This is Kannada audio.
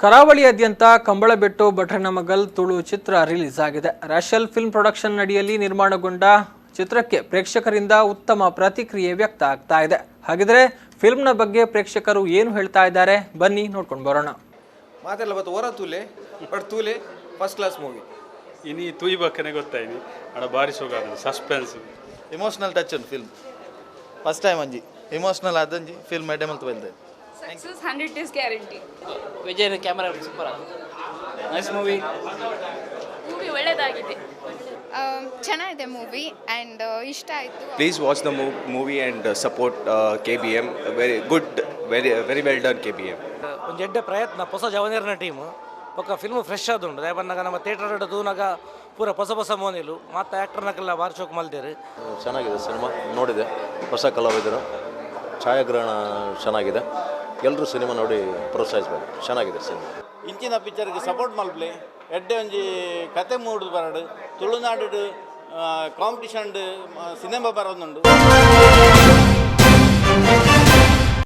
ಕರಾವಳಿಯಾದ್ಯಂತ ಕಂಬಳಬೆಟ್ಟು ಭಟ್ರನಮಗಲ್ ತುಳು ಚಿತ್ರ ರಿಲೀಸ್ ಆಗಿದೆ. ರಾಶಲ್ ಫಿಲ್ಮ್ ಪ್ರೊಡಕ್ಷನ್ ಅಡಿಯಲ್ಲಿ ನಿರ್ಮಾಣಗೊಂಡ ಚಿತ್ರಕ್ಕೆ ಪ್ರೇಕ್ಷಕರಿಂದ ಉತ್ತಮ ಪ್ರತಿಕ್ರಿಯೆ ವ್ಯಕ್ತ ಆಗ್ತಾ ಇದೆ. ಹಾಗಿದ್ರೆ ಫಿಲ್ಮ್ನ ಬಗ್ಗೆ ಪ್ರೇಕ್ಷಕರು ಏನು ಹೇಳ್ತಾ ಇದ್ದಾರೆ ಬನ್ನಿ ನೋಡ್ಕೊಂಡು ಬರೋಣ. ಮಾತೆಲ್ಲ ಬತ್ತು ಹೊರ ತೂಲೆ ಬಟ್ ತೂಲೆ ಫಸ್ಟ್ ಕ್ಲಾಸ್ ಮೂವಿ ಇನಿ ತೂಯಿ ಬಕ್ಕನೆ ಗೊತ್ತಾಯಿನಿ ಅಡ ಬಾರಿ ಸೊಗಾದ ಸಸ್ಪೆನ್ಸ್ ಇಮೋಷನಲ್ ಟಚ್ ಉಂಟು ಫಿಲ್ಮ್ ಫಸ್ಟ್ ಟೈಮ್ ಅಂಜಿ ಇಮೋಷನಲ್ ಆದಂಜಿ ಫಿಲ್ಮ್ ಐಟಮ್ ಅಂತ ಬಲ್ದೆ success 100 days guarantee. Vijay camera super ಆಗಿದೆ. ನೈಸ್ ಮೂವಿ ಒಳ್ಳೆದಾಗಿದೆ. ಚೆನ್ನಾಗಿದೆ ಮೂವಿ ಆ್ಯಂಡ್ ಇಷ್ಟ ಆಯಿತು. Please watch the movie and support KBM. Very good, very well done KBM. ಒಂದು ಎಡ್ಡೆ ಪ್ರಯತ್ನ ಹೊಸ ಜವನೇರನ ಟೀಮ್ ಒಕ್ಕ ಫಿಲ್ಮ್ ಫ್ರೆಶ್ ಆದುಂಡು ದಯಬನ್ನಾಗ ನಮ್ಮ ಥಿಯೇಟರ್ ದೂನಾಗ ಪೂರ ಹೊಸ ಮೋನಿಲು ಮತ್ತು ಆ್ಯಕ್ಟರ್ನಾಗೆಲ್ಲ ಬಾರಿ ಚೋಕ್ ಮಲ್ದೇರಿ. ಚೆನ್ನಾಗಿದೆ ಸಿನಿಮಾ, ನೋಡಿದೆ. ಹೊಸ ಕಲಾವಿದರು, ಛಾಯಾಗ್ರಹಣ ಚೆನ್ನಾಗಿದೆ. ಎಲ್ಲರೂ ಸಿನಿಮಾ ನೋಡಿ ಪ್ರೋತ್ಸಾಹಿಸಬೇಕು. ಚೆನ್ನಾಗಿದೆ ಸಿನಿಮಾ. ಇಂಚಿನ ಪಿಕ್ಚರ್ಗೆ ಸಪೋರ್ಟ್ ಮಲ್ಪ್ಲೆ ಎಡ್ಡೆ ಒಂಜಿ ಕತೆ ಮೂಡುದು ಬರಡು ತುಳುನಾಡು ಕಾಂಪಿಟಿಷನ್ ಸಿನಿಮಾ ಬರೋದುಂಡು.